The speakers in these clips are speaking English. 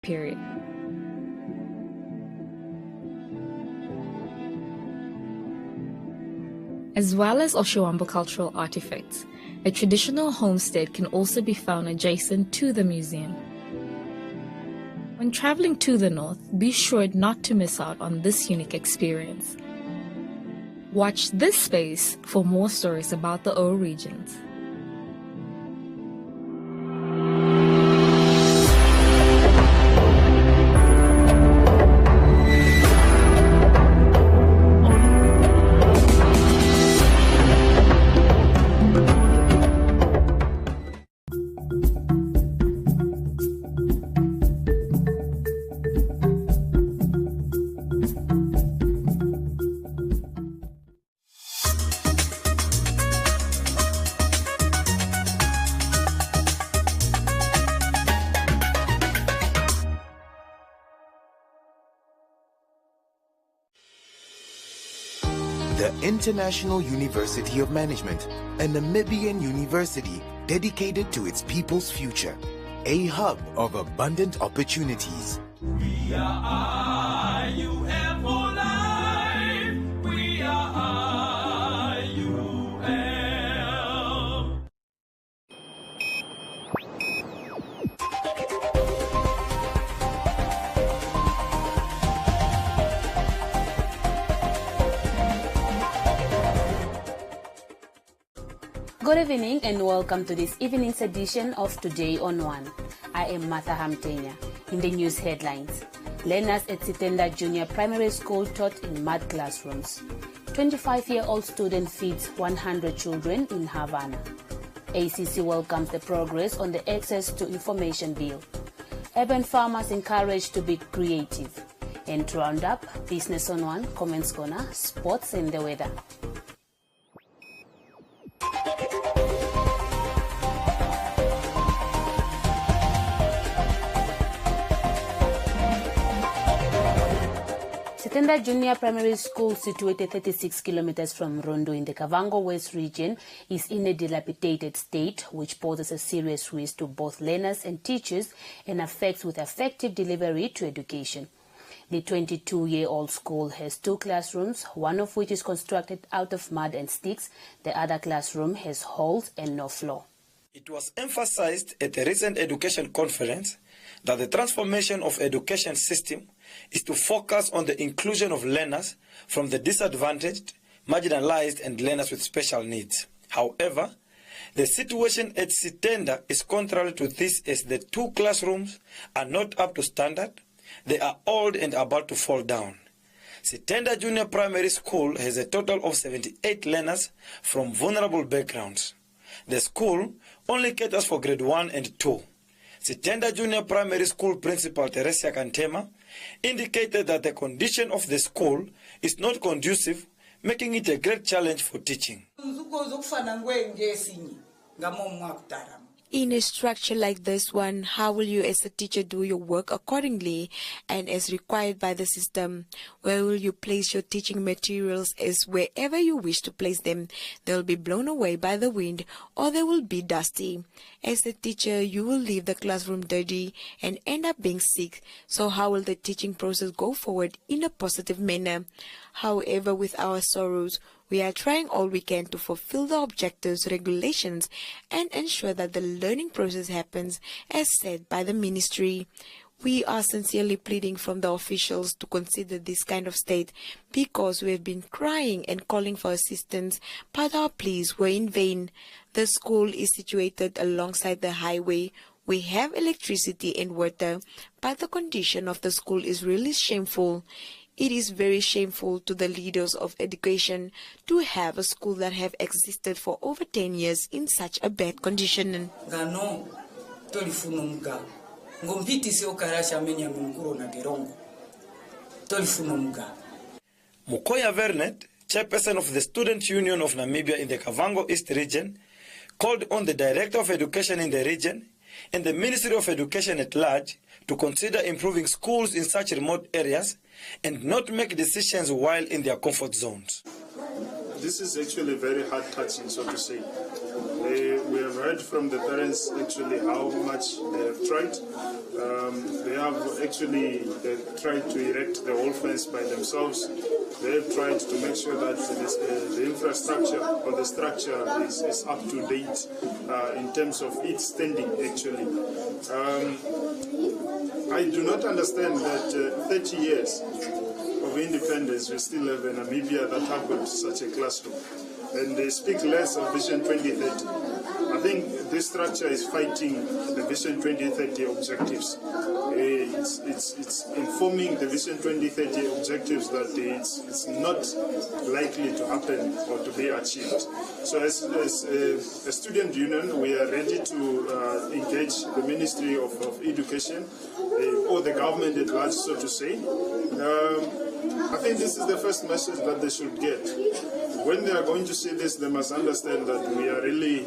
period. As well as Oshoamba cultural artifacts, a traditional homestead can also be found adjacent to the museum. When traveling to the north, be sure not to miss out on this unique experience. Watch this space for more stories about the O regions. The International University of Management, a Namibian university dedicated to its people's future, a hub of abundant opportunities. We are IUM for life. We are IUM. Good evening and welcome to this evening's edition of Today on One. I am Martha Hamtenya. In the news headlines, learners at Sitenda Junior Primary School taught in mud classrooms. 25-year-old student feeds 100 children in Havana. ACC welcomes the progress on the Access to Information Bill. Urban farmers encouraged to be creative. And Roundup, Business on One, Comments Corner, Sports and the Weather. Sitenda Junior Primary School, situated 36 kilometers from Rondo in the Kavango West region, is in a dilapidated state, which poses a serious risk to both learners and teachers and affects with effective delivery to education. The 22-year-old school has 2 classrooms, one of which is constructed out of mud and sticks. The other classroom has holes and no floor. It was emphasized at a recent education conference that the transformation of education system is to focus on the inclusion of learners from the disadvantaged, marginalized, and learners with special needs. However, the situation at Sitenda is contrary to this, as the 2 classrooms are not up to standard, they are old and about to fall down. Sitenda Junior Primary School has a total of 78 learners from vulnerable backgrounds. The school only caters for grade 1 and 2. Sitenda Junior Primary School Principal Teresia Kantema indicated that the condition of the school is not conducive, making it a great challenge for teaching. In a structure like this one, how will you as a teacher do your work accordingly and as required by the system? Where will you place your teaching materials, as wherever you wish to place them, they'll be blown away by the wind or they will be dusty. As a teacher, you will leave the classroom dirty and end up being sick. So how will the teaching process go forward in a positive manner? However, with our sorrows, we are trying all we can to fulfill the objectives, regulations, and ensure that the learning process happens as said by the ministry. We are sincerely pleading from the officials to consider this kind of state, because we have been crying and calling for assistance, but our pleas were in vain. The school is situated alongside the highway. We have electricity and water, but the condition of the school is really shameful. It is very shameful to the leaders of education to have a school that have existed for over 10 years in such a bad condition. Mukoya Vernet, chairperson of the Student Union of Namibia in the Kavango East region, called on the Director of Education in the region and the Ministry of Education at large to consider improving schools in such remote areas and not make decisions while in their comfort zones. This is actually very heart-touching, so to say. We have heard from the parents actually how much they have tried. They have actually tried to erect the whole fence by themselves. They have tried to make sure that the infrastructure or the structure is up to date in terms of its standing actually. I do not understand that 30 years of independence we still have in Namibia that have got such a classroom. And they speak less of Vision 2030. I think this structure is fighting the Vision 2030 objectives. It's informing the Vision 2030 objectives that it's not likely to happen or to be achieved. So as a student union, we are ready to engage the Ministry of Education or the government at large, so to say. I think this is the first message that they should get. When they are going to see this, they must understand that we are really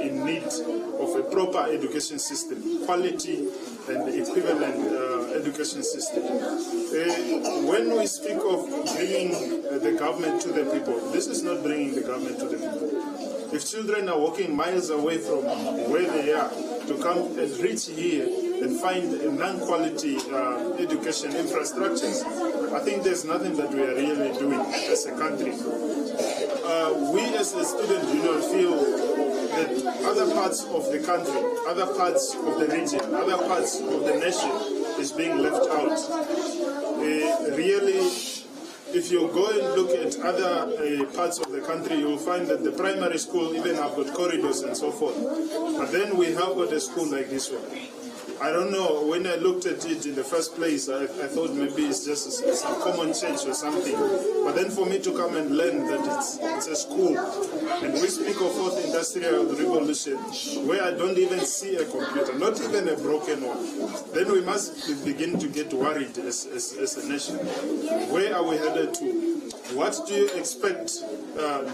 in need of a proper education system, quality and equivalent education system. When we speak of bringing the government to the people, this is not bringing the government to the people. If children are walking miles away from where they are to come and reach here and find a non-quality education infrastructures, I think there's nothing that we are really doing as a country. We as a student union feel that other parts of the country, other parts of the region, other parts of the nation is being left out. Really, if you go and look at other parts of the country, you will find that the primary school even have got corridors and so forth. But then we have got a school like this one. I don't know, when I looked at it in the first place, I thought maybe it's just a common church or something. But then for me to come and learn that it's a school, and we speak of fourth industrial revolution, where I don't even see a computer, not even a broken one, then we must begin to get worried as a nation. Where are we headed to? What do you expect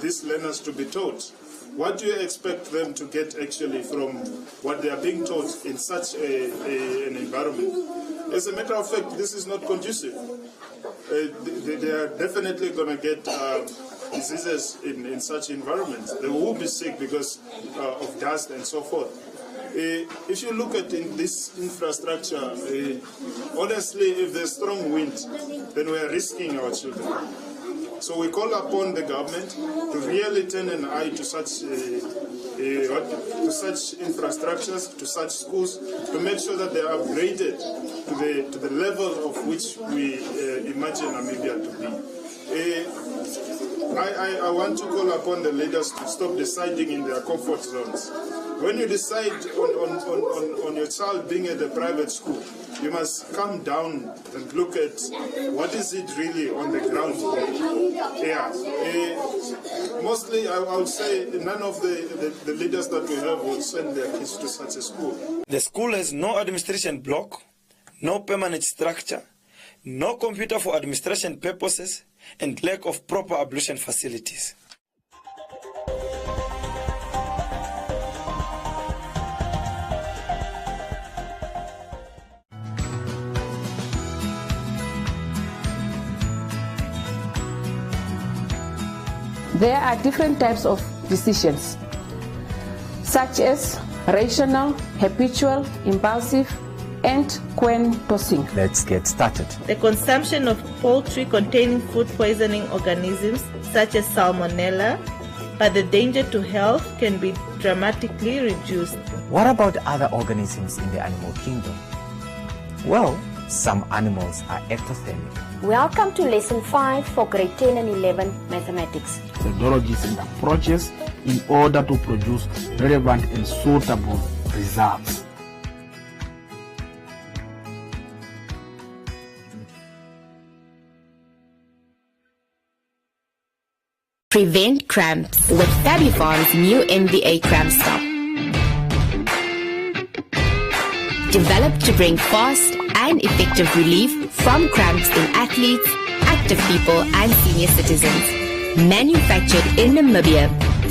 these learners to be taught? What do you expect them to get actually from what they are being taught in such an environment? As a matter of fact, this is not conducive. They are definitely going to get diseases in such environments. They will be sick because of dust and so forth. If you look at this infrastructure, honestly, if there's strong wind, then we are risking our children. So we call upon the government to really turn an eye to such infrastructures, to such schools, to make sure that they are upgraded to the level of which we imagine Namibia to be. I want to call upon the leaders to stop deciding in their comfort zones. When you decide on your child being at a private school, you must come down and look at what is it really on the ground. Yeah. Mostly, I would say none of the leaders that we have will send their kids to such a school. The school has no administration block, no permanent structure, no computer for administration purposes, and lack of proper ablution facilities. There are different types of decisions, such as rational, habitual, impulsive, and coin tossing. Let's get started. The consumption of poultry containing food poisoning organisms such as salmonella, but the danger to health can be dramatically reduced. What about other organisms in the animal kingdom? Well, some animals are ectothermic. Welcome to Lesson 5 for Grade 10 and 11 Mathematics. Methodologies and approaches in order to produce relevant and suitable results. Prevent cramps with Fabifarm's new MVA Cramp Stop. Developed to bring fast and effective relief from cramps in athletes, active people, and senior citizens. Manufactured in Namibia,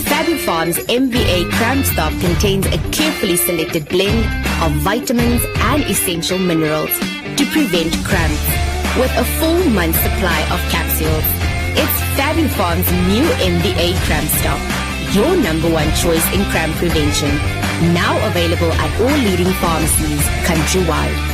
Fabifarm's MVA Cramp Stop contains a carefully selected blend of vitamins and essential minerals to prevent cramps, with a full month supply of capsules. It's Fabifarm's new MVA Cramp Stop, your #1 choice in cramp prevention. Now available at all leading pharmacies countrywide.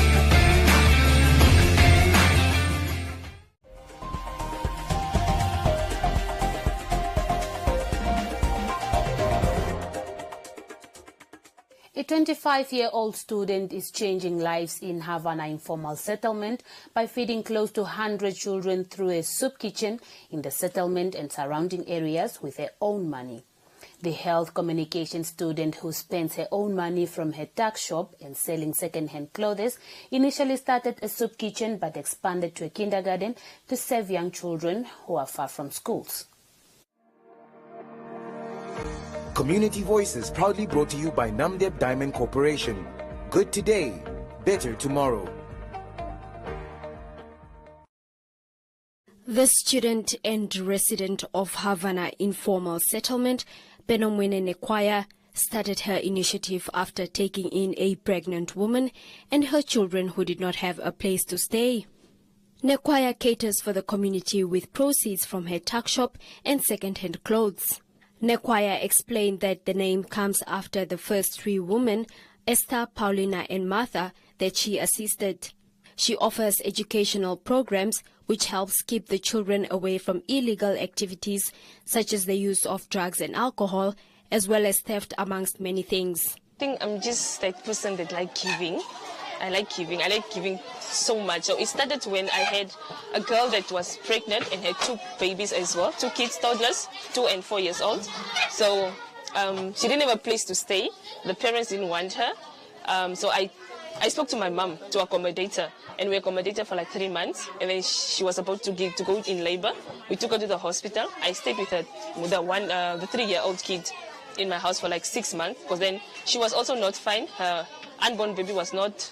A 25-year-old student is changing lives in Havana informal settlement by feeding close to 100 children through a soup kitchen in the settlement and surrounding areas with her own money. The health communication student, who spends her own money from her tuck shop and selling second-hand clothes, initially started a soup kitchen but expanded to a kindergarten to serve young children who are far from schools. Community Voices proudly brought to you by Namdeb Diamond Corporation. Good today, better tomorrow. The student and resident of Havana informal settlement, Benomwene Nekwaya, started her initiative after taking in a pregnant woman and her children who did not have a place to stay. Nekwaya caters for the community with proceeds from her tuck shop and second-hand clothes. Nekwaya explained that the name comes after the first three women, Esther, Paulina and Martha, that she assisted. She offers educational programs which helps keep the children away from illegal activities such as the use of drugs and alcohol, as well as theft, amongst many things. I think I'm just that person that like giving. I like giving so much. So it started when I had a girl that was pregnant and had two babies as well, two kids, toddlers, 2 and 4 years old. So she didn't have a place to stay. The parents didn't want her. So I spoke to my mom to accommodate her, and we accommodated her for like 3 months. And then she was about to go in labor. We took her to the hospital. I stayed with her, with the 3-year-old kid in my house for like 6 months, because then she was also not fine. Her unborn baby was not,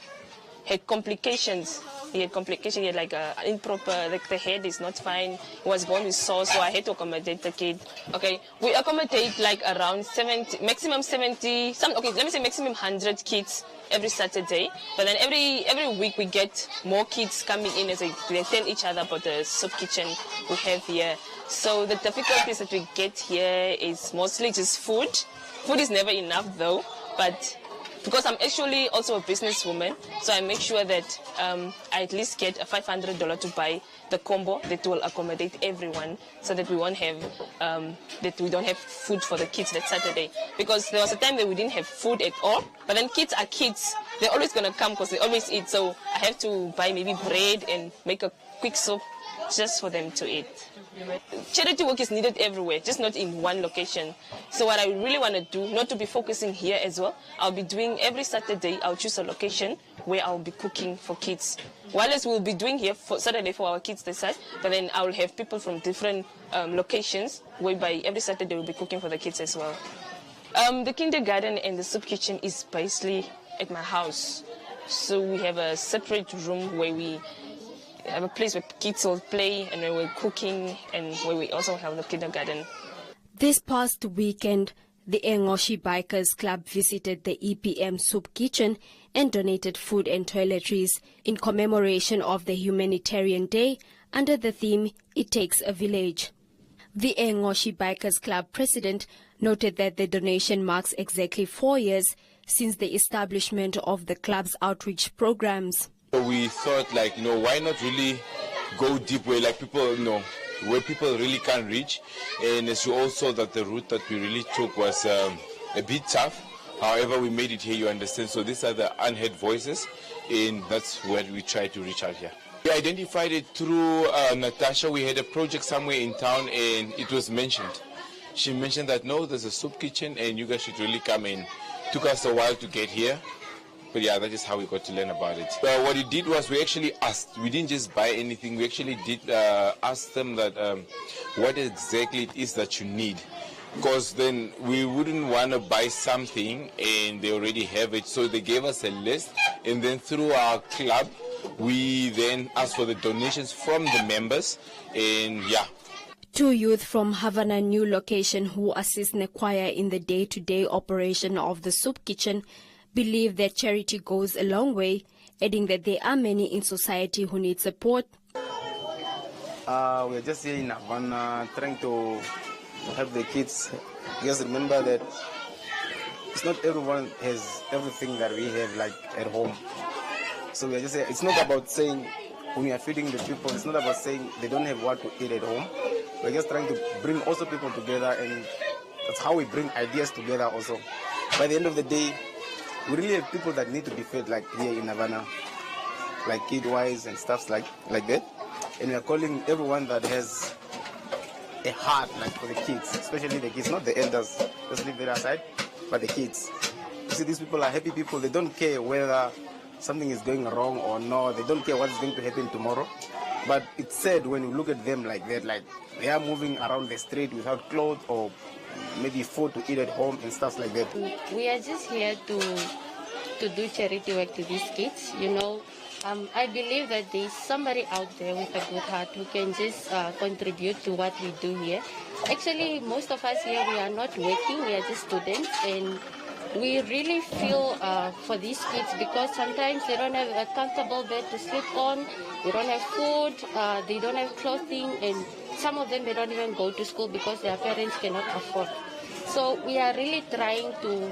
had complications. He had complications. He had like improper, like the head is not fine. He was born with sores, so I had to accommodate the kid. Okay, we accommodate like around 70, maximum 70, okay, let me say maximum 100 kids every Saturday. But then every week we get more kids coming in as they tell each other about the soup kitchen we have here. So the difficulties that we get here is mostly just food. Food is never enough though, but because I'm actually also a businesswoman, so I make sure that I at least get a $500 to buy the combo that will accommodate everyone, so that we won't have that we don't have food for the kids that Saturday. Because there was a time that we didn't have food at all, but then kids are kids; they're always gonna come because they always eat. So I have to buy maybe bread and make a quick soup just for them to eat. Charity work is needed everywhere, just not in one location. So what I really want to do, not to be focusing here as well, I'll be doing every Saturday, I'll choose a location where I'll be cooking for kids. While we'll be doing here for Saturday for our kids this side, but then I'll have people from different locations, whereby every Saturday we'll be cooking for the kids as well. The kindergarten and the soup kitchen is basically at my house. So we have a separate room where we have a place where kids will play and where we're cooking and where we also have the kindergarten. This past weekend, the Engoshi Bikers Club visited the EPM Soup Kitchen and donated food and toiletries in commemoration of the Humanitarian Day under the theme, It Takes a Village. The Engoshi Bikers Club president noted that the donation marks exactly 4 years since the establishment of the club's outreach programs. So we thought, like, why not really go deep where, like, people, where people really can't reach. And as you all saw that the route that we really took was a bit tough. However, we made it here, you understand. So these are the unheard voices, and that's where we try to reach out here. We identified it through Natasha. We had a project somewhere in town, and it was mentioned. She mentioned that, no, there's a soup kitchen, and you guys should really come in. Took us a while to get here. But yeah, that is how we got to learn about it. What we did was we actually asked. We didn't just buy anything. We actually did ask them that what exactly it is that you need. Because then we wouldn't want to buy something and they already have it. So they gave us a list. And then through our club, we then asked for the donations from the members. And yeah. 2 youth from Havana New Location who assist Nekwaya in the day-to-day operation of the soup kitchen believe that charity goes a long way, adding that there are many in society who need support. We're just here in Havana trying to help the kids. Just remember that it's not everyone has everything that we have like at home. So we are just saying, it's not about saying when we are feeding the people, it's not about saying they don't have what to eat at home. We're just trying to bring also people together, and that's how we bring ideas together also. By the end of the day, we really have people that need to be fed, like here in Havana, like kid-wise and stuff like that. And we are calling everyone that has a heart, like for the kids, especially the kids, not the elders, just leave that aside, but the kids. You see, these people are happy people. They don't care whether something is going wrong or not. They don't care what's going to happen tomorrow. But it's sad when you look at them like that, like they are moving around the street without clothes or maybe food to eat at home and stuff like that. We are just here to do charity work to these kids, you know. I believe that there's somebody out there with a good heart who can just contribute to what we do here. Actually, most of us here, we are not working, we are just students, and we really feel for these kids because sometimes they don't have a comfortable bed to sleep on, they don't have food, they don't have clothing, and some of them, they don't even go to school because their parents cannot afford. So we are really trying to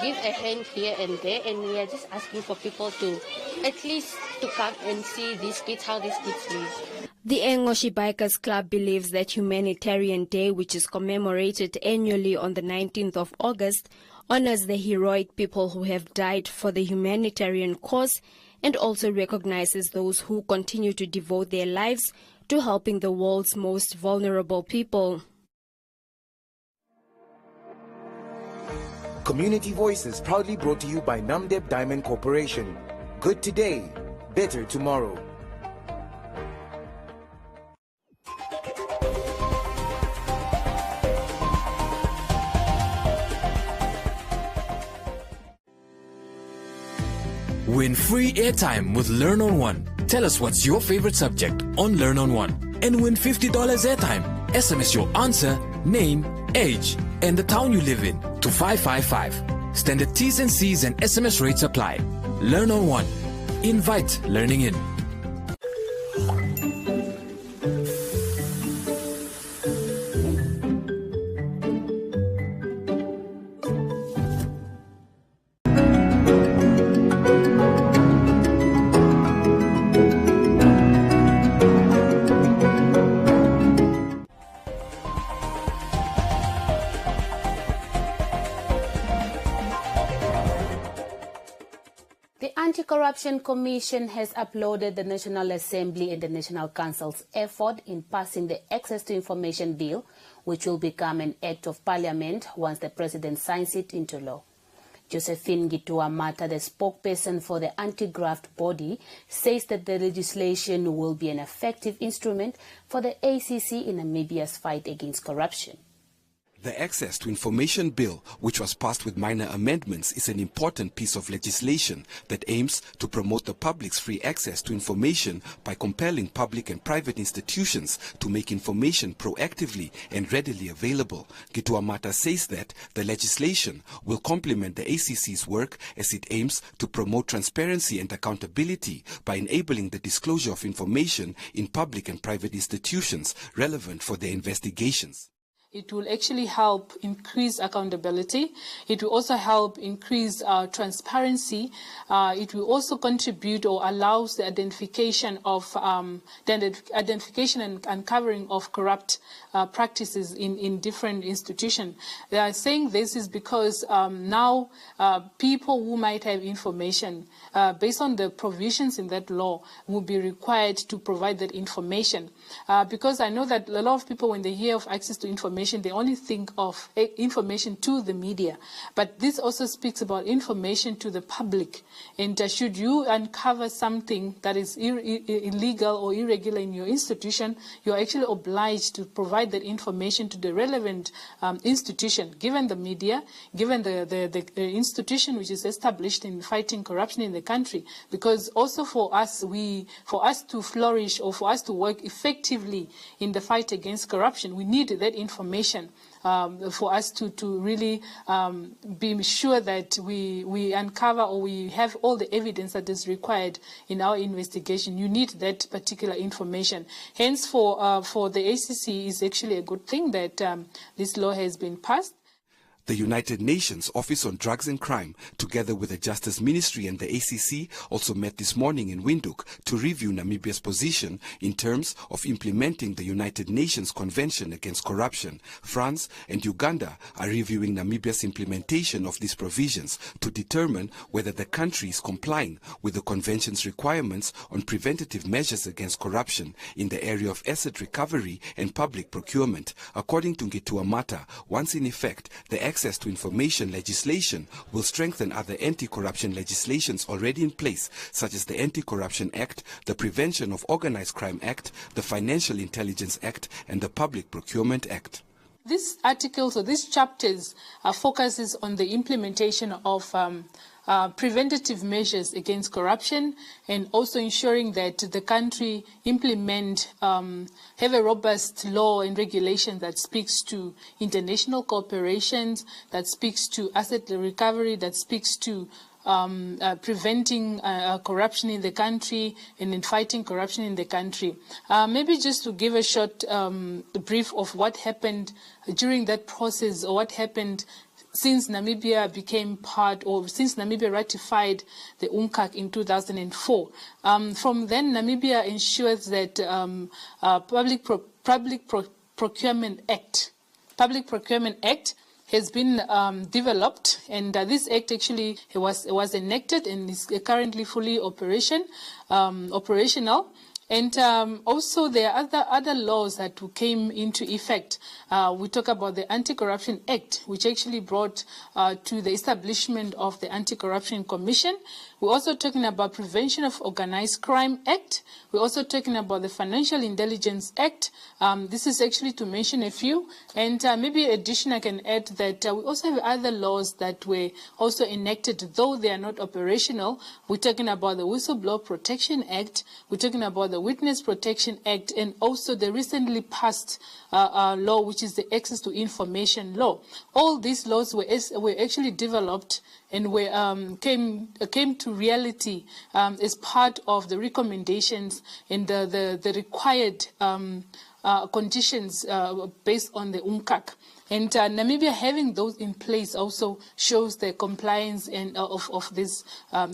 give a hand here and there, and we are just asking for people to at least to come and see these kids, how these kids live. The Engoshi Bikers Club believes that Humanitarian Day, which is commemorated annually on the 19th of August, honors the heroic people who have died for the humanitarian cause and also recognizes those who continue to devote their lives to helping the world's most vulnerable people. Community Voices proudly brought to you by Namdeb Diamond Corporation. Good today, better tomorrow. Win free airtime with Learn on One. Tell us what's your favorite subject on Learn on One and win $50 airtime. SMS your answer, name, age, and the town you live in to 555. Standard T's and C's and SMS rates apply. Learn on One. Invite learning in. The Anti-Corruption Commission has applauded the National Assembly and the National Council's effort in passing the Access to Information Bill, which will become an Act of Parliament once the President signs it into law. Josephine Gituamata, the spokesperson for the anti-graft body, says that the legislation will be an effective instrument for the ACC in Namibia's fight against corruption. The Access to Information Bill, which was passed with minor amendments, is an important piece of legislation that aims to promote the public's free access to information by compelling public and private institutions to make information proactively and readily available. Gituamata says that the legislation will complement the ACC's work as it aims to promote transparency and accountability by enabling the disclosure of information in public and private institutions relevant for their investigations. It will actually help increase accountability. It will also help increase transparency. It will also contribute or allows the identification of and uncovering of corrupt practices in different institutions. They are saying this is because now people who might have information based on the provisions in that law will be required to provide that information. Because I know that a lot of people, when they hear of access to information, they only think of information to the media. But this also speaks about information to the public. And should you uncover something that is illegal or irregular in your institution, you're actually obliged to provide that information to the relevant institution, given the media, given the institution which is established in fighting corruption in the country. Because also for us to flourish or for us to work effectively in the fight against corruption, we need that information for us to really be sure that we uncover or we have all the evidence that is required in our investigation. You need that particular information. Hence, for the ACC, is actually a good thing that this law has been passed. The United Nations Office on Drugs and Crime, together with the Justice Ministry and the ACC, also met this morning in Windhoek to review Namibia's position in terms of implementing the United Nations Convention Against Corruption. France and Uganda are reviewing Namibia's implementation of these provisions to determine whether the country is complying with the Convention's requirements on preventative measures against corruption in the area of asset recovery and public procurement. According to Ngetua Mata, once in effect, the access to information legislation will strengthen other anti-corruption legislations already in place, such as the Anti-Corruption Act, the Prevention of Organized Crime Act, the Financial Intelligence Act, and the Public Procurement Act. This article, so these chapters, focuses on the implementation of preventative measures against corruption, and also ensuring that the country implement, have a robust law and regulation that speaks to international cooperations, that speaks to asset recovery, that speaks to preventing corruption in the country and in fighting corruption in the country. Maybe just to give a short brief of what happened during that process, or what happened since Namibia became part, or since Namibia ratified the UNCAC in 2004. From then, Namibia ensures that Public Procurement Act has been developed, and this act actually was enacted and is currently fully operational. And also there are other laws that came into effect. We talk about the Anti-Corruption Act, which actually brought to the establishment of the Anti-Corruption Commission. We're also talking about Prevention of Organized Crime Act. We're also talking about the Financial Intelligence Act. This is actually to mention a few. And maybe in addition, I can add that we also have other laws that were also enacted, though they are not operational. We're talking about the Whistleblower Protection Act. We're talking about the Witness Protection Act, and also the recently passed law, which is the Access to Information Law. All these laws were actually developed and came to reality as part of the recommendations and the required conditions based on the UNCAC. And Namibia having those in place also shows the compliance of this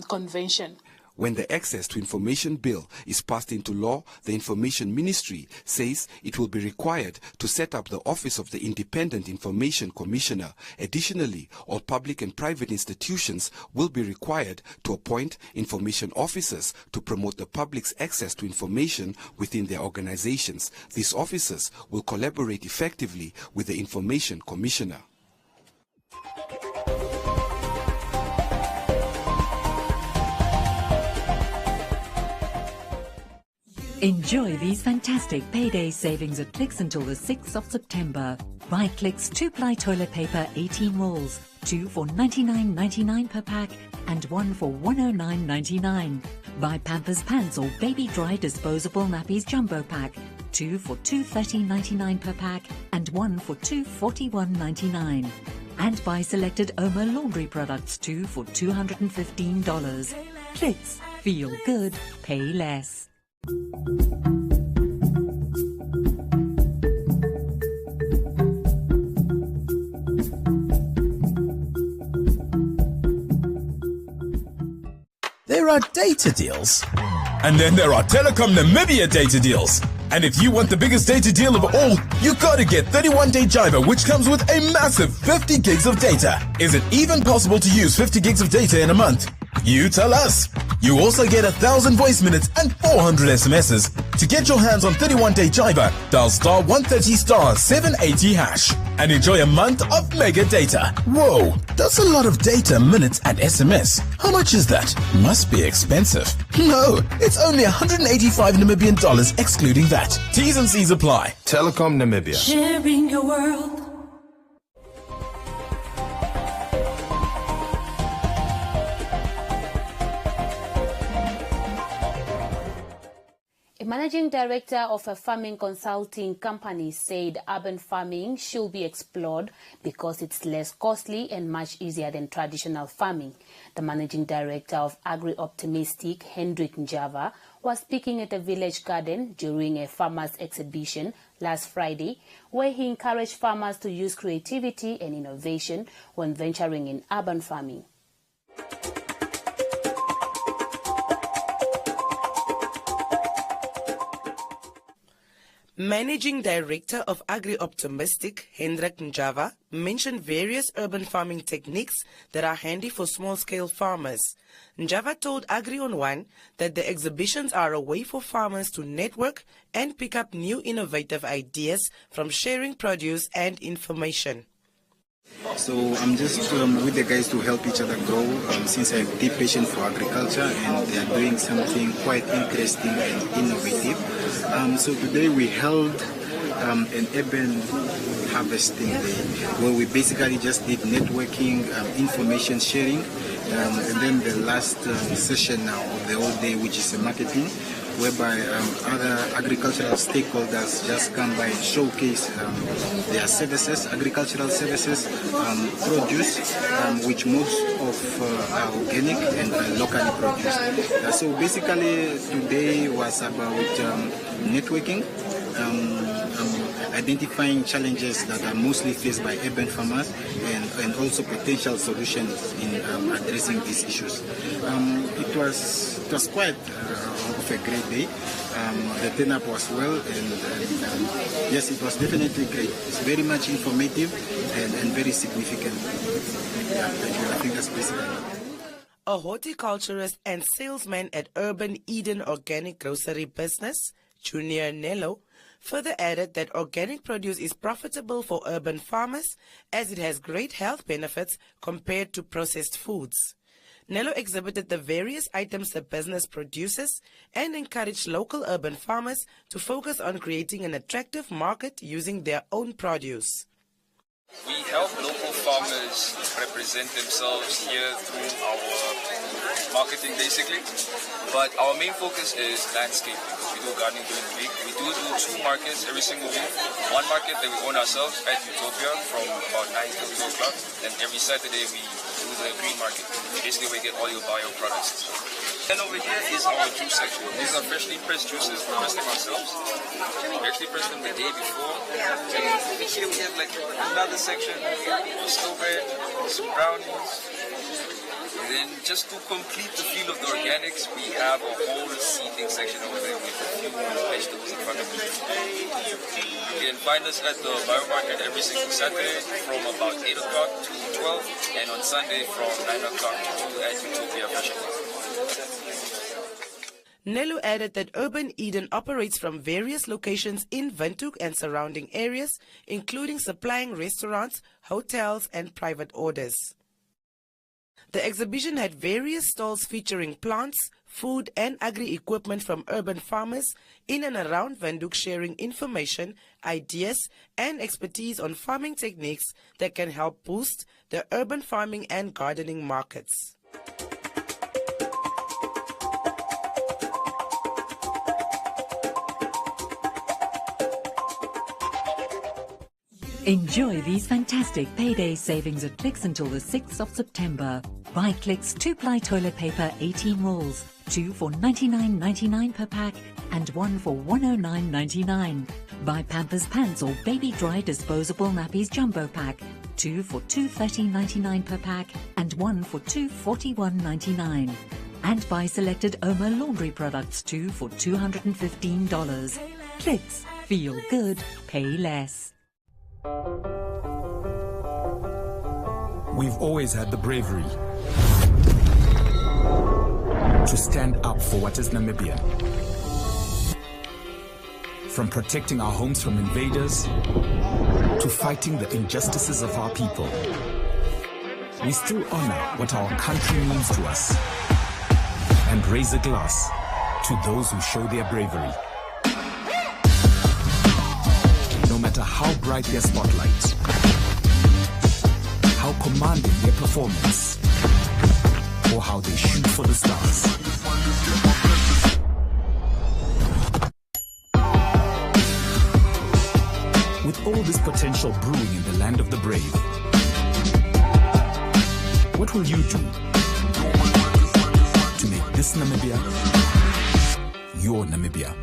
convention. When the Access to Information Bill is passed into law, the Information Ministry says it will be required to set up the Office of the Independent Information Commissioner. Additionally, all public and private institutions will be required to appoint information officers to promote the public's access to information within their organizations. These officers will collaborate effectively with the Information Commissioner. Enjoy these fantastic payday savings at Clicks until the 6th of September. Buy Clicks 2-ply toilet paper 18 rolls, 2 for $99.99 per pack and 1 for $109.99. Buy Pampers Pants or Baby Dry disposable nappies jumbo pack, 2 for $213.99 per pack and 1 for $241.99. And buy selected Oma laundry products, 2 for $215. Clicks. Feel good. Pay less. There are data deals. And then there are Telecom Namibia data deals. And if you want the biggest data deal of all, you gotta get 31-day Jiva, which comes with a massive 50 gigs of data. Is it even possible to use 50 gigs of data in a month? You tell us. You also get 1,000 voice minutes and 400 SMSs. To get your hands on 31-day Jiva, dial star 130 star 780 hash and enjoy a month of mega data. Whoa, that's a lot of data, minutes and SMS. How much is that? Must be expensive. No, it's only 185 Namibian dollars excluding that. T's and C's apply. Telecom Namibia. Sharing your world. A managing director of a farming consulting company said urban farming should be explored because it's less costly and much easier than traditional farming. The managing director of Agri Optimistic, Hendrik Njava, was speaking at a village garden during a farmers' exhibition last Friday, where he encouraged farmers to use creativity and innovation when venturing in urban farming. Managing Director of Agri-Optimistic, Hendrik Njava, mentioned various urban farming techniques that are handy for small-scale farmers. Njava told Agri on One that the exhibitions are a way for farmers to network and pick up new innovative ideas from sharing produce and information. So I'm just with the guys to help each other grow since I have deep passion for agriculture and they are doing something quite interesting and innovative. So today we held an urban harvesting day where we basically just did networking, information sharing, and then the last session now of the whole day, which is a marketing, whereby other agricultural stakeholders just come by and showcase their services, agricultural services, produce, which most of are organic and locally produced. So basically today was about networking, identifying challenges that are mostly faced by urban farmers and also potential solutions in addressing these issues. It was quite of a great day. The turn-up was well and yes, it was definitely great. It's very much informative and very significant. Yeah, thank you. I think that's basically it. A horticulturist and salesman at Urban Eden Organic Grocery Business, Junior Nello, further added that organic produce is profitable for urban farmers as it has great health benefits compared to processed foods. Nello exhibited the various items the business produces and encouraged local urban farmers to focus on creating an attractive market using their own produce. We help local farmers represent themselves here through our marketing basically, but our main focus is landscaping. We do gardening during the week. We do 2 markets every single week. One market that we own ourselves at Utopia from about 9 till 2 o'clock, and every Saturday we do the green market, basically where you get all your bio products and stuff. Then over here is our juice section. These are freshly pressed juices. We press them ourselves. We actually press them the day before. And over here we have like another section, slow bread, some brownies. And then just to complete the feel of the organics, we have a whole seating section over there with a few vegetables in front of you. You can find us at the bio market every single Saturday from about 8 o'clock to 12, and on Sunday from 9 o'clock to 2 at Utopia Fashion Market. Nello added that Urban Eden operates from various locations in Windhoek and surrounding areas, including supplying restaurants, hotels, and private orders. The exhibition had various stalls featuring plants, food, and agri-equipment from urban farmers in and around Windhoek, sharing information, ideas, and expertise on farming techniques that can help boost the urban farming and gardening markets. Enjoy these fantastic payday savings at Clicks until the 6th of September. Buy Clicks 2-ply toilet paper 18 rolls, 2 for $99.99 per pack and 1 for $109.99. Buy Pampers pants or baby dry disposable nappies jumbo pack, 2 for $230.99 per pack and 1 for $241.99. And buy selected Oma laundry products, 2 for $215. Clicks. Feel good. Pay less. We've always had the bravery to stand up for what is Namibian. From protecting our homes from invaders to fighting the injustices of our people, we still honor what our country means to us and raise a glass to those who show their bravery. No matter how bright their spotlight, how commanding their performance, or how they shoot for the stars. With all this potential brewing in the land of the brave, what will you do to make this Namibia your Namibia.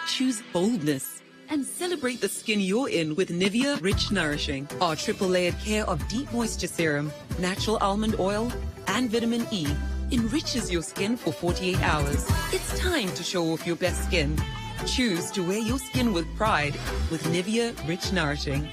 Choose boldness and celebrate the skin you're in with Nivea Rich Nourishing. Our triple layered care of deep moisture serum, natural almond oil, and vitamin E enriches your skin for 48 hours. It's time to show off your best skin. Choose to wear your skin with pride with Nivea Rich Nourishing.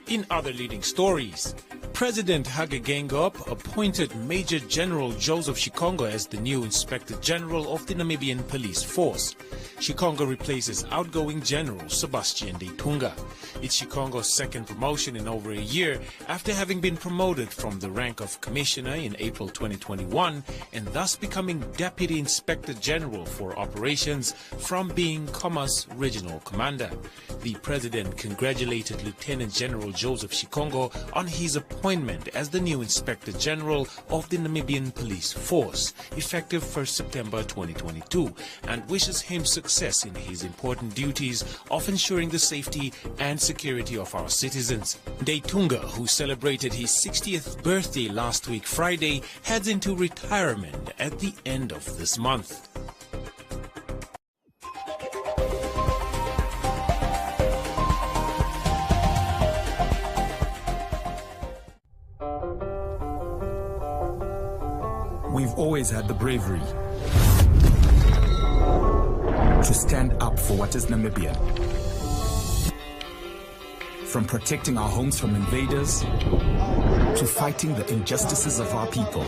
In other leading stories, President Hage Geingob appointed Major General Joseph Shikongo as the new Inspector General of the Namibian Police Force. Shikongo replaces outgoing General Sebastian de Tunga. It's Shikongo's second promotion in over a year after having been promoted from the rank of Commissioner in April 2021 and thus becoming Deputy Inspector General for Operations from being Coma's Regional Commander. The President congratulated Lieutenant General Joseph Shikongo on his appointment as the new Inspector General of the Namibian Police Force, effective 1st September 2022, and wishes him success in his important duties of ensuring the safety and security of our citizens. De Tunga, who celebrated his 60th birthday last week Friday, heads into retirement at the end of this month. We've always had the bravery to stand up for what is Namibian. From protecting our homes from invaders to fighting the injustices of our people.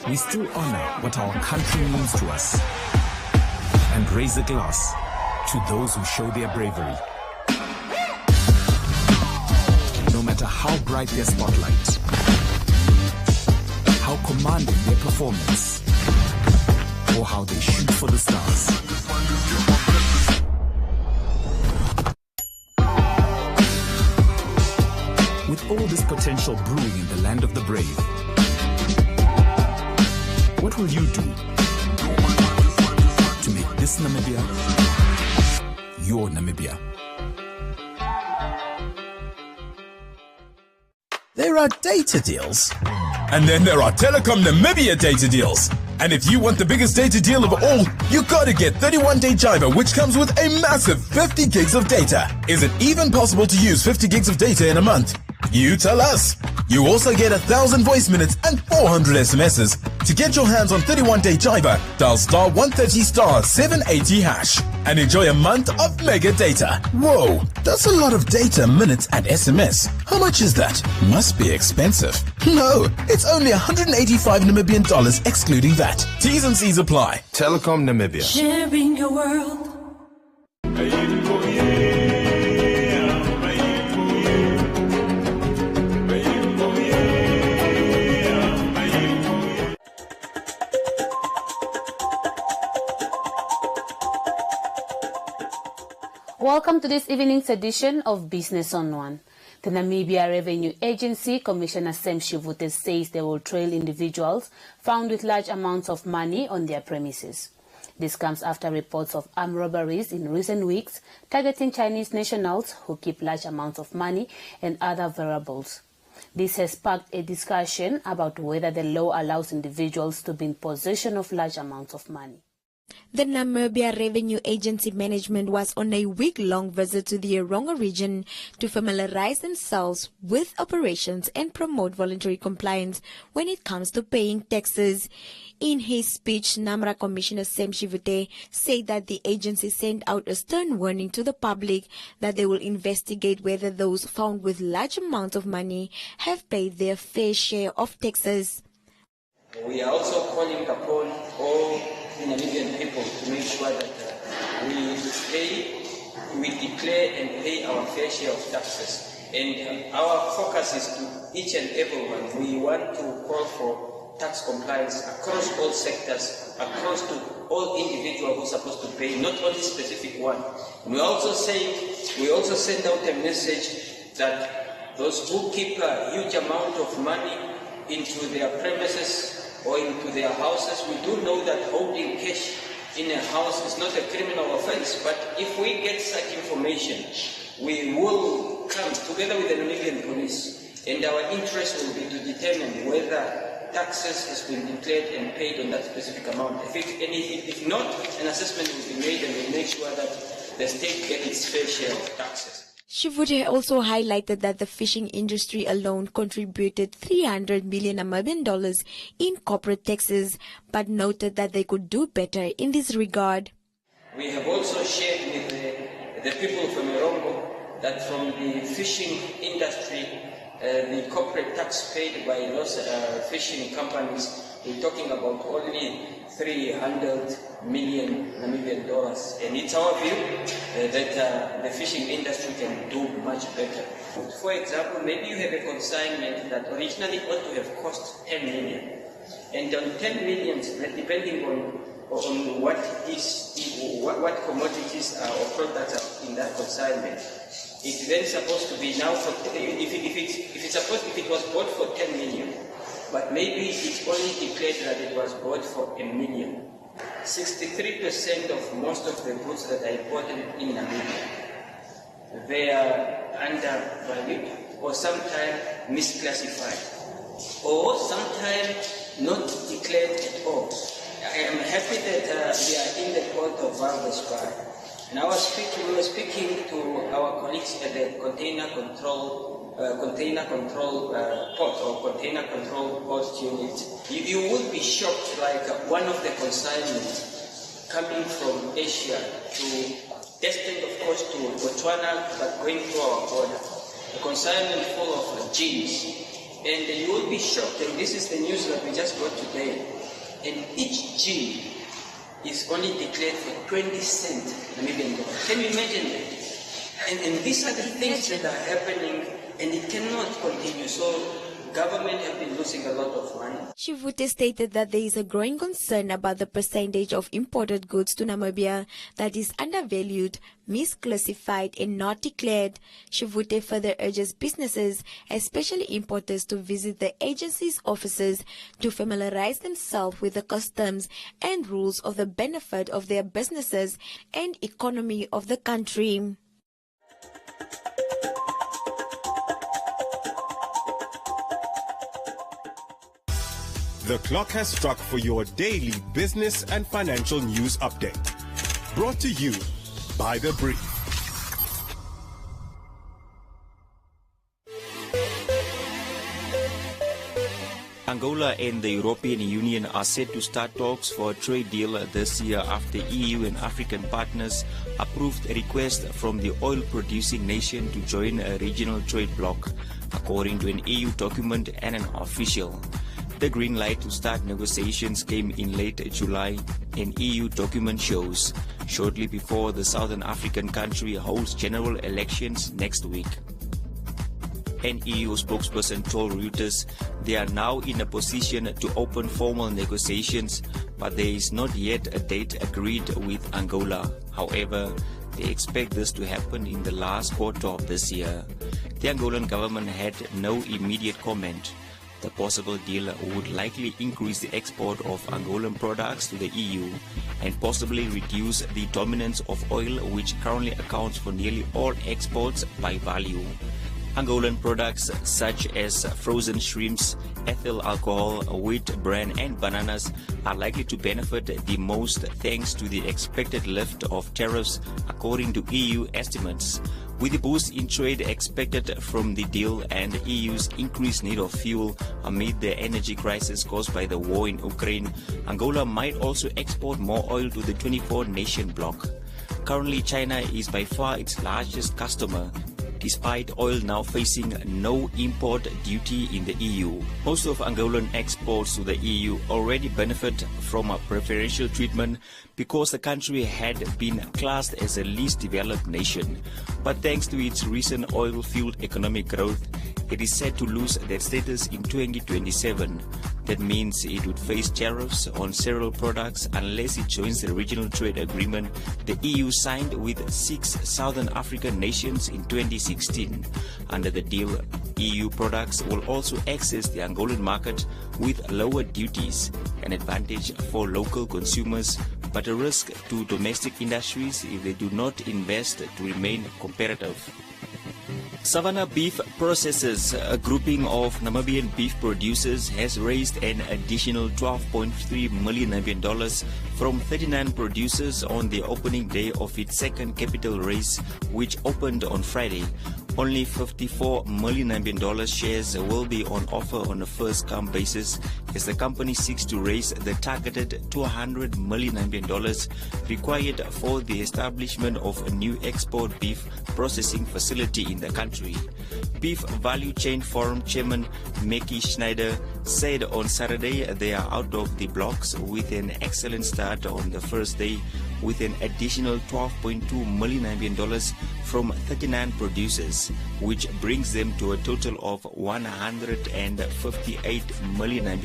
We still honor what our country means to us and raise a glass to those who show their bravery. No matter how bright their spotlight, how commanding their performance, or how they shoot for the stars. With all this potential brewing in the land of the brave, what will you do to make this Namibia your Namibia? There are data deals. And then there are Telecom Namibia data deals. And if you want the biggest data deal of all, you gotta get 31-day Jiva, which comes with a massive 50 gigs of data. Is it even possible to use 50 gigs of data in a month? You tell us. You also get 1,000 voice minutes and 400 SMSs. To get your hands on 31-day Jiva, dial star 130 star 780 hash and enjoy a month of mega data. Whoa, that's a lot of data, minutes and SMS. How much is that? Must be expensive. No, it's only 185 Namibian dollars excluding VAT. T's and C's apply. Telecom Namibia. Sharing your world. Welcome to this evening's edition of Business on One. The Namibia Revenue Agency Commissioner Sam Shivute says they will trail individuals found with large amounts of money on their premises. This comes after reports of armed robberies in recent weeks targeting Chinese nationals who keep large amounts of money and other variables. This has sparked a discussion about whether the law allows individuals to be in possession of large amounts of money. The Namibia Revenue Agency management was on a week-long visit to the Erongo region to familiarize themselves with operations and promote voluntary compliance when it comes to paying taxes. In his speech, NAMRA Commissioner Sam Shivute said that the agency sent out a stern warning to the public that they will investigate whether those found with large amounts of money have paid their fair share of taxes. We are also calling upon all Namibian people to make sure that we declare and pay our fair share of taxes. And our focus is to each and everyone. We want to call for tax compliance across all sectors, across to all individuals who are supposed to pay, not only specific one. We also send out a message that those who keep a huge amount of money into their premises or into their houses, we do know that holding cash in a house is not a criminal offense, but if we get such information, we will come together with the Namibian police, and our interest will be to determine whether taxes has been declared and paid on that specific amount. If not, an assessment will be made and we'll make sure that the state gets its fair share of taxes. Shivute also highlighted that the fishing industry alone contributed $300 million in corporate taxes, but noted that they could do better in this regard. We have also shared with the people from Erongo that from the fishing industry, the corporate tax paid by those fishing companies, we're talking about only $300 million Namibian dollars. And it's our view that the fishing industry can do much better. For example, maybe you have a consignment that originally ought to have cost 10 million. And on 10 million, depending on what commodities or products are in that consignment, it's then supposed to be now, if it was bought for 10 million, but maybe it's only declared that it was bought for $1 million. 63% of most of the goods that are imported in Namibia, they are undervalued or sometimes misclassified or sometimes not declared at all. I am happy that we are in the port of Valdes. And we were speaking to our colleagues at the container control port or container control port unit. You would be shocked, like one of the consignments coming from Asia destined of course to Botswana, but going through our border. A consignment full of jeans. And you will be shocked, and this is the news that we just got today. And each jean is only declared for 20 cents Namibian dollars. Can you imagine that? And these are the things that are happening, and it cannot continue. So government have been losing a lot of money. Shivute stated that there is a growing concern about the percentage of imported goods to Namibia that is undervalued, misclassified and not declared. Shivute further urges businesses, especially importers, to visit the agency's offices to familiarize themselves with the customs and rules of the benefit of their businesses and economy of the country. The clock has struck for your daily business and financial news update. Brought to you by The Brief. Angola and the European Union are set to start talks for a trade deal this year after EU and African partners approved a request from the oil-producing nation to join a regional trade bloc, according to an EU document and an official. The green light to start negotiations came in late July, an EU document shows, shortly before the Southern African country holds general elections next week. An EU spokesperson told Reuters they are now in a position to open formal negotiations, but there is not yet a date agreed with Angola. However, they expect this to happen in the last quarter of this year. The Angolan government had no immediate comment. The possible deal would likely increase the export of Angolan products to the EU and possibly reduce the dominance of oil, which currently accounts for nearly all exports by value. Angolan products such as frozen shrimps, ethyl alcohol, wheat bran and bananas are likely to benefit the most thanks to the expected lift of tariffs, according to EU estimates. With the boost in trade expected from the deal and the EU's increased need of fuel amid the energy crisis caused by the war in Ukraine, Angola might also export more oil to the 24-nation bloc. Currently, China is by far its largest customer, despite oil now facing no import duty in the EU. Most of Angolan exports to the EU already benefit from a preferential treatment because the country had been classed as a least developed nation. But thanks to its recent oil-fueled economic growth, it is set to lose that status in 2027. That means it would face tariffs on several products unless it joins the regional trade agreement the EU signed with 6 Southern African nations in 2016. Under the deal, EU products will also access the Angolan market with lower duties, an advantage for local consumers but a risk to domestic industries if they do not invest to remain competitive. Savannah Beef Processors, a grouping of Namibian beef producers, has raised an additional $12.3 million from 39 producers on the opening day of its second capital raise, which opened on Friday. Only $54 million shares will be on offer on a first-come basis as the company seeks to raise the targeted $200 million required for the establishment of a new export beef processing facility in the country. Beef Value Chain Forum Chairman Meki Schneider said on Saturday they are out of the blocks with an excellent start on the first day, with an additional $12.2 million from 39 producers, which brings them to a total of $158 million,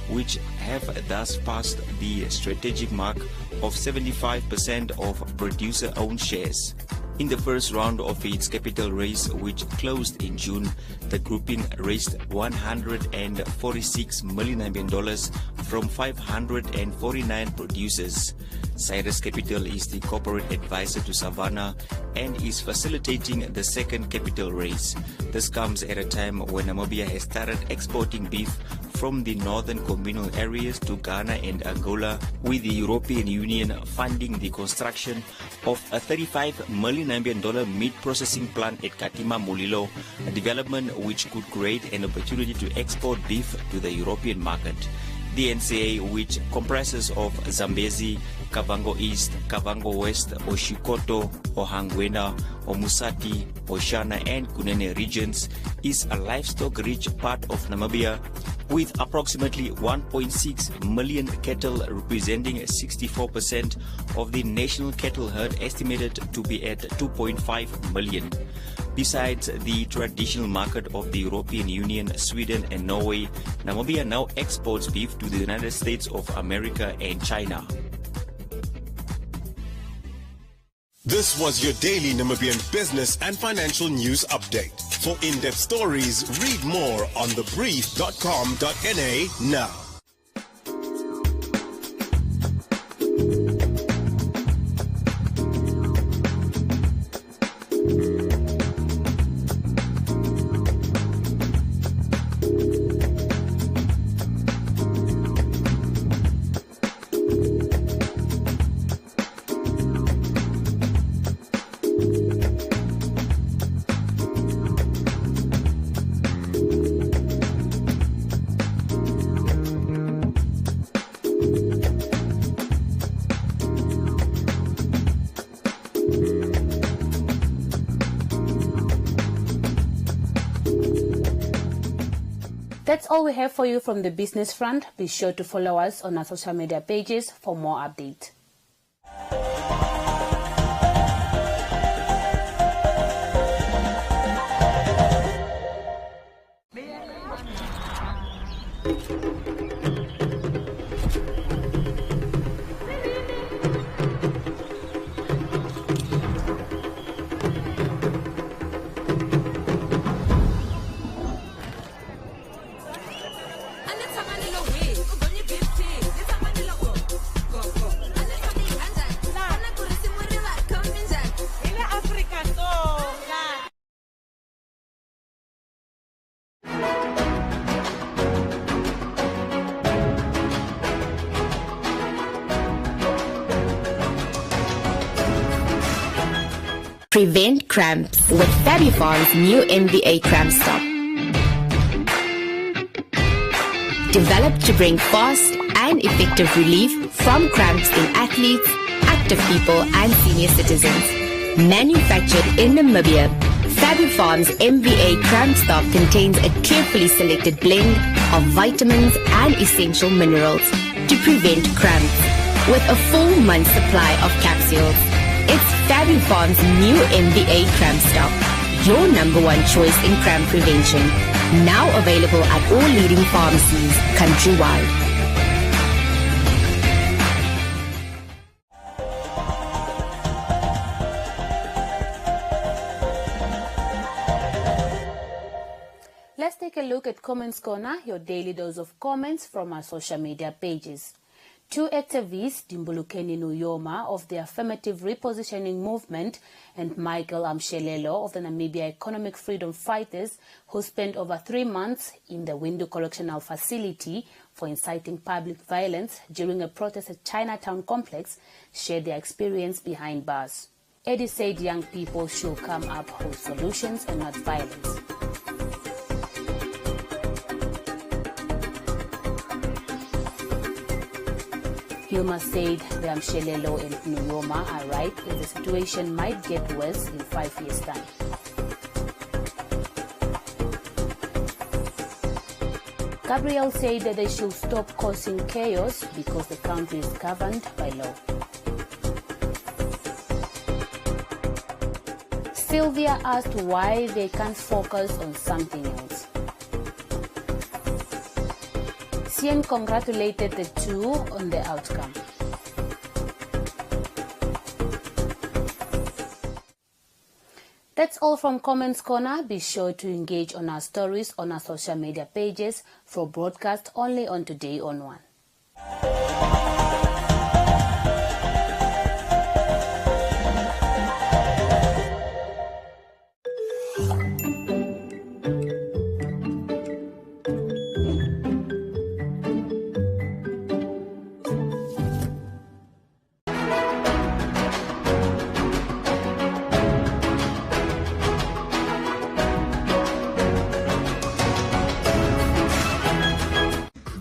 which have thus passed the strategic mark of 75% of producer-owned shares. In the first round of its capital raise, which closed in June, the grouping raised $146 million from 549 producers. Cyrus Capital is the corporate advisor to Savannah and is facilitating the second capital raise. This comes at a time when Namibia has started exporting beef from the northern communal areas to Ghana and Angola, with the European Union funding the construction of a $35 million meat processing plant at Katima Mulilo, a development which could create an opportunity to export beef to the European market. The NCA, which comprises of Zambezi, Kavango East, Kavango West, Oshikoto, Ohangwena, Omusati, Oshana and Kunene regions, is a livestock-rich part of Namibia, with approximately 1.6 million cattle representing 64% of the national cattle herd, estimated to be at 2.5 million. Besides the traditional market of the European Union, Sweden and Norway, Namibia now exports beef to the United States of America and China. This was your daily Namibian business and financial news update. For in-depth stories, read more on thebrief.com.na now. That's all we have for you from the business front. Be sure to follow us on our social media pages for more updates. Prevent cramps with Fabifarm's new NBA Cramp Stop. Developed to bring fast and effective relief from cramps in athletes, active people and senior citizens. Manufactured in Namibia, Fabifarm's NBA Cramp Stop contains a carefully selected blend of vitamins and essential minerals to prevent cramps, with a full month's supply of capsules. It's Fabifarm's new NBA Cramp Stop, your #1 choice in cramp prevention. Now available at all leading pharmacies countrywide. Let's take a look at Comments Corner, your daily dose of comments from our social media pages. Two activists, Dimbulukeni Nuyoma of the Affirmative Repositioning Movement and Michael Amshelelo of the Namibia Economic Freedom Fighters, who spent over 3 months in the Windhoek Correctional Facility for inciting public violence during a protest at Chinatown Complex, shared their experience behind bars. Eddie said young people should come up with solutions and not violence. Hilma said the Amshelelo and Nuyoma are right and the situation might get worse in 5 years' time. Gabriel said that they should stop causing chaos because the country is governed by law. Sylvia asked why they can't focus on something else. Sien congratulated the two on the outcome. That's all from Comments Corner. Be sure to engage on our stories on our social media pages for broadcast only on Today on One.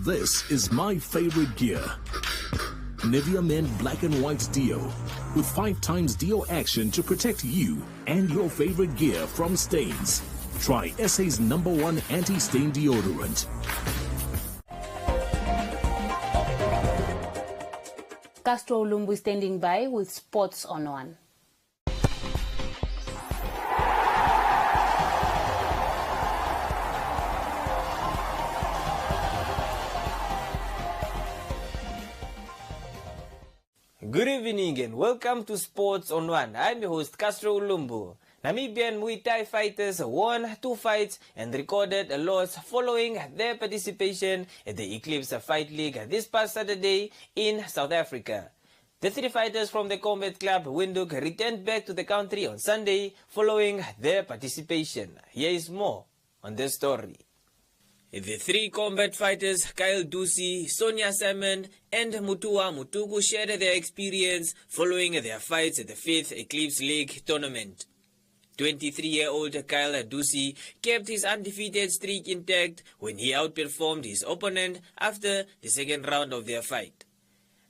This is my favorite gear. Nivea Men Black and White Deo, with 5 times Deo action to protect you and your favorite gear from stains. Try SA's #1 anti-stain deodorant. Castro Ulumbu standing by with Sports on One. Good evening and welcome to Sports on One. I'm your host Castro Ulumbu. Namibian Muay Thai fighters won 2 fights and recorded a loss following their participation at the Eclipse Fight League this past Saturday in South Africa. The 3 fighters from the Combat Club Windhoek returned back to the country on Sunday following their participation. Here is more on this story. The 3 combat fighters, Kyle Dusi, Sonia Salmon, and Mutua Mutuku, shared their experience following their fights at the 5th Eclipse League tournament. 23-year-old Kyle Dusi kept his undefeated streak intact when he outperformed his opponent after the second round of their fight.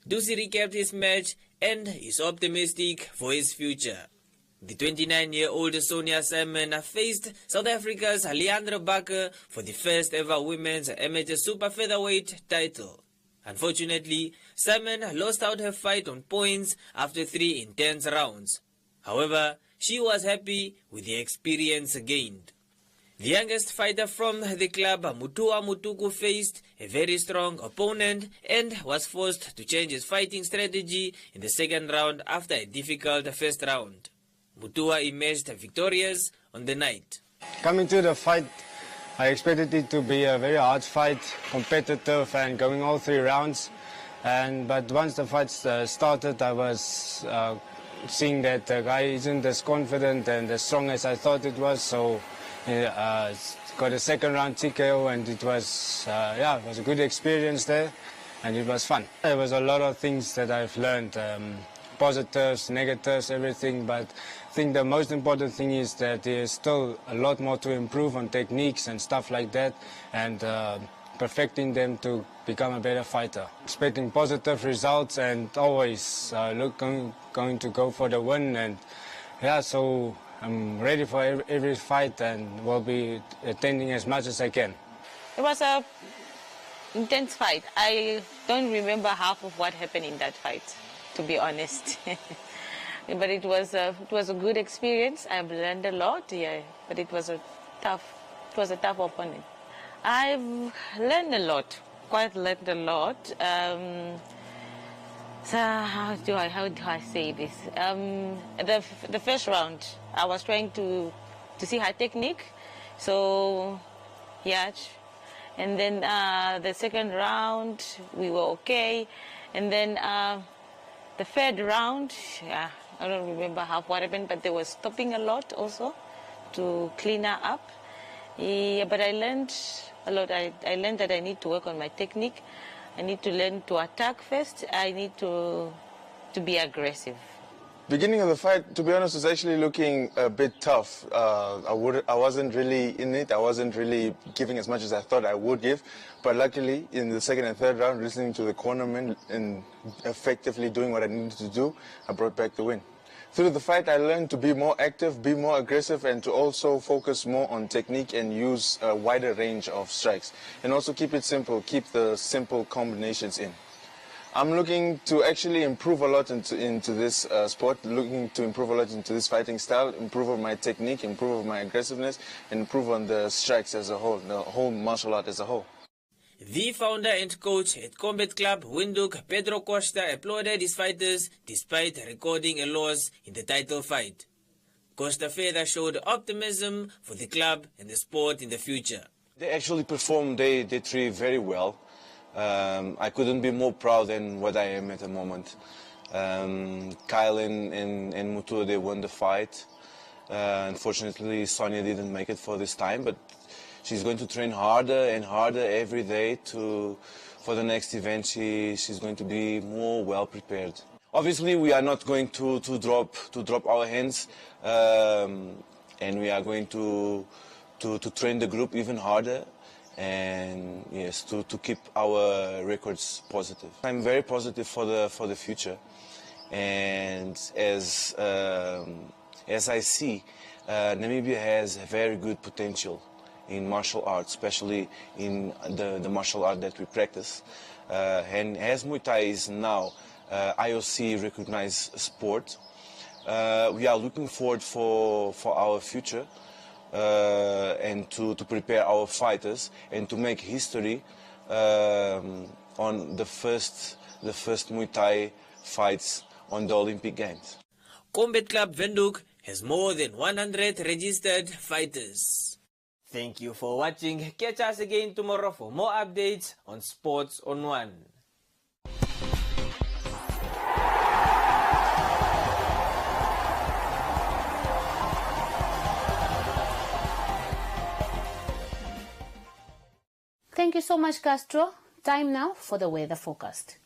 Dusi recapped his match and is optimistic for his future. The 29-year-old Sonia Salmon faced South Africa's Leandra Bakker for the first ever women's amateur super featherweight title. Unfortunately, Salmon lost out her fight on points after 3 intense rounds. However, she was happy with the experience gained. The youngest fighter from the club, Mutua Mutuku, faced a very strong opponent and was forced to change his fighting strategy in the second round after a difficult first round. Mutua emerged victorious on the night. Coming to the fight, I expected it to be a very hard fight, competitive and going all 3 rounds. But once the fight started, I was seeing that the guy isn't as confident and as strong as I thought it was. So got a second round TKO and it was it was a good experience there and it was fun. There was a lot of things that I've learned. Positives, negatives, everything, but I think the most important thing is that there's still a lot more to improve on techniques and stuff like that, and perfecting them to become a better fighter. Expecting positive results and always going to go for the win, and so I'm ready for every fight and will be attending as much as I can. It was a intense fight. I don't remember half of what happened in that fight, to be honest. But it was a good experience. I've learned a lot, but it was a tough opponent. I've learned a lot, learned a lot. So how do I say this? The first round, I was trying to see her technique, so and then the second round we were okay. And then the third round, yeah, I don't remember what happened, but they were stopping a lot also to clean her up. Yeah, but I learned a lot. I learned that I need to work on my technique. I need to learn to attack first. I need to be aggressive. Beginning of the fight, to be honest, was actually looking a bit tough. I wasn't really in it. I wasn't really giving as much as I thought I would give. But luckily, in the second and third round, listening to the cornerman and effectively doing what I needed to do, I brought back the win. Through the fight, I learned to be more active, be more aggressive, and to also focus more on technique and use a wider range of strikes. And also keep it simple, keep the simple combinations in. I'm looking to actually improve a lot into this sport, looking to improve a lot into this fighting style, improve on my technique, improve on my aggressiveness, and improve on the strikes as a whole, the whole martial art as a whole. The founder and coach at Combat Club Windhoek, Pedro Costa, applauded his fighters despite recording a loss in the title fight. Costa further showed optimism for the club and the sport in the future. They actually performed day 3 very well. I couldn't be more proud than what I am at the moment. Kyle and Mutua, they won the fight. Unfortunately, Sonia didn't make it for this time, but she's going to train harder and harder every day for the next event. She's going to be more well prepared. Obviously, we are not going to drop our hands, and we are going to train the group even harder. And yes, to keep our records positive. I'm very positive for the future, and as I see, Namibia has a very good potential in martial arts, especially in the martial art that we practice. And as Muay Thai is now IOC recognized sport, we are looking forward for our future. And to prepare our fighters and to make history on the first Muay Thai fights on the Olympic Games. Combat Club Windhoek has more than 100 registered fighters. Thank you for watching. Catch us again tomorrow for more updates on Sports on One. Thank you so much, Castro. Time now for the weather forecast.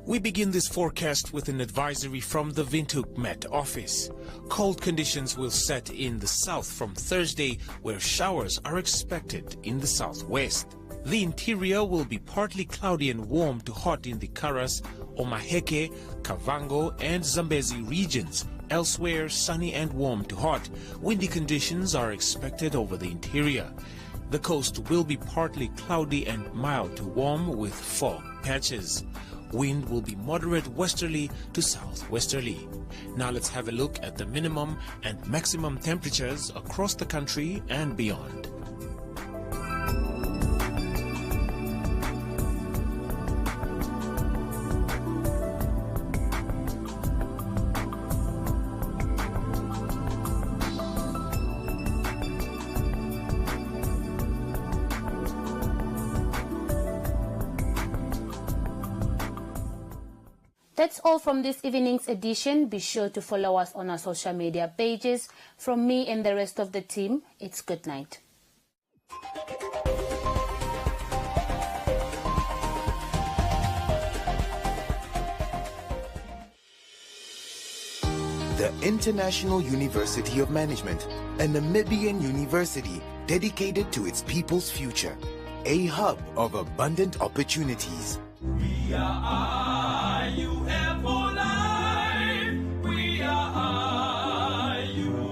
We begin this forecast with an advisory from the Windhoek Met Office. Cold conditions will set in the south from Thursday, where showers are expected in the southwest. The interior will be partly cloudy and warm to hot in the Karas, Omaheke, Kavango and Zambezi regions. Elsewhere, sunny and warm to hot. Windy conditions are expected over the interior. The coast will be partly cloudy and mild to warm with fog patches. Wind will be moderate westerly to southwesterly. Now let's have a look at the minimum and maximum temperatures across the country and beyond. That's all from this evening's edition. Be sure to follow us on our social media pages. From me and the rest of the team, it's good night. The International University of Management, a Namibian university dedicated to its people's future, a hub of abundant opportunities. We are IUF for life. We are IUF.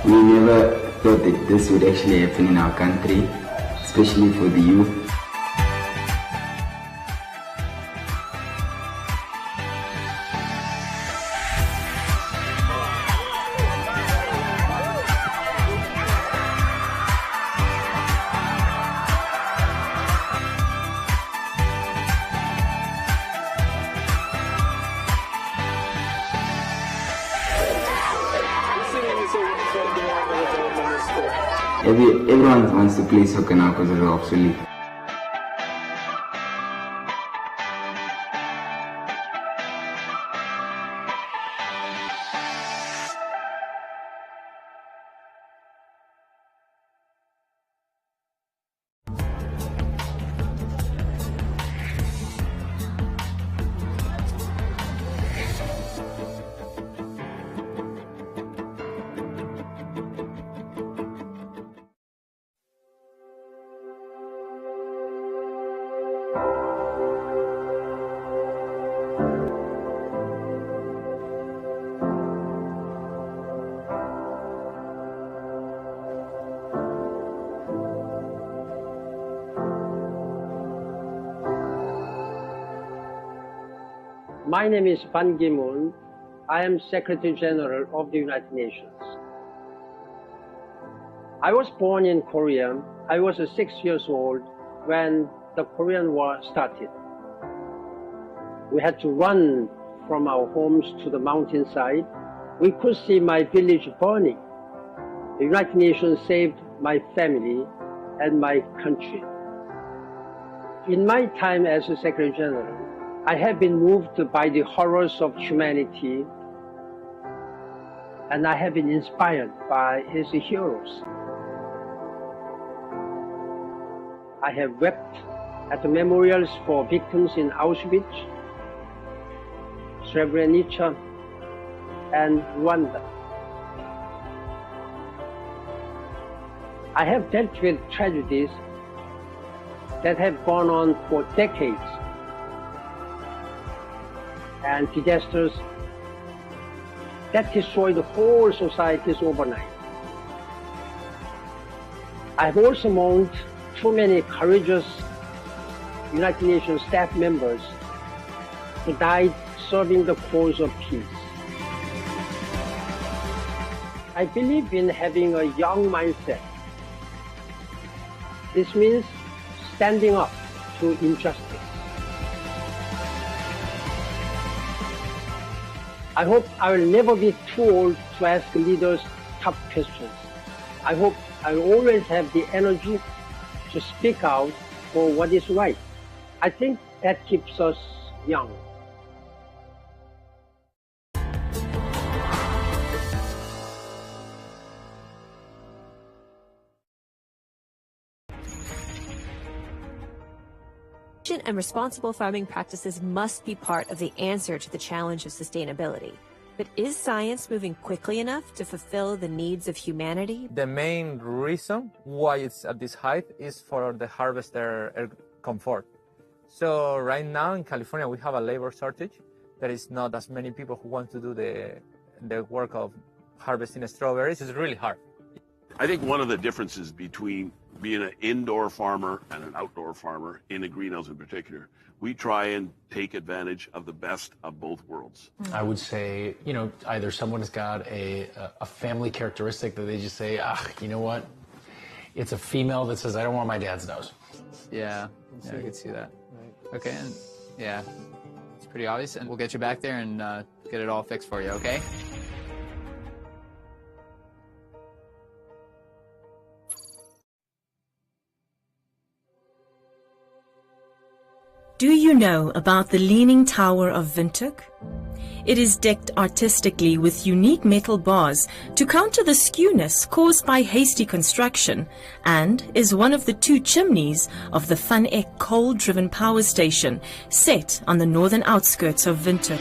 We never thought that this would actually happen in our country, especially for the youth. Everyone wants to play soccer now because it's obsolete. My name is Ban Ki-moon. I am Secretary General of the United Nations. I was born in Korea. I was 6 years old when the Korean War started. We had to run from our homes to the mountainside. We could see my village burning. The United Nations saved my family and my country. In my time as a Secretary General, I have been moved by the horrors of humanity, and I have been inspired by his heroes. I have wept at the memorials for victims in Auschwitz, Srebrenica, and Rwanda. I have dealt with tragedies that have gone on for decades, and disasters that destroy the whole societies overnight. I've also mourned too many courageous United Nations staff members who died serving the cause of peace. I believe in having a young mindset. This means standing up to injustice. I hope I will never be too old to ask leaders tough questions. I hope I will always have the energy to speak out for what is right. I think that keeps us young. And responsible farming practices must be part of the answer to the challenge of sustainability. But is science moving quickly enough to fulfill the needs of humanity? The main reason why it's at this height is for the harvester comfort. So right now in California we have a labor shortage. There is not as many people who want to do the work of harvesting strawberries. It's really hard. I think one of the differences between being an indoor farmer and an outdoor farmer, in a greenhouse in particular, we try and take advantage of the best of both worlds. I would say, either someone's got a family characteristic that they just say, you know what? It's a female that says, I don't want my dad's nose. Yeah, I could see that. Right. Okay, and yeah, it's pretty obvious, and we'll get you back there and get it all fixed for you, okay? Do you know about the Leaning Tower of Windhoek? It is decked artistically with unique metal bars to counter the skewness caused by hasty construction, and is one of the 2 chimneys of the Van Eck coal-driven power station set on the northern outskirts of Windhoek.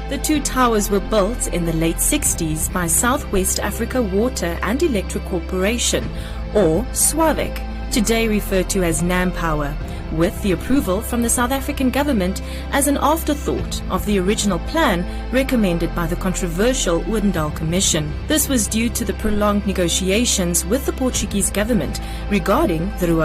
The 2 towers were built in the late 60s by Southwest Africa Water and Electric Corporation, or SWAVEC, today referred to as NamPower, with the approval from the South African government as an afterthought of the original plan recommended by the controversial Odendaal Commission. This was due to the prolonged negotiations with the Portuguese government regarding the Ruacana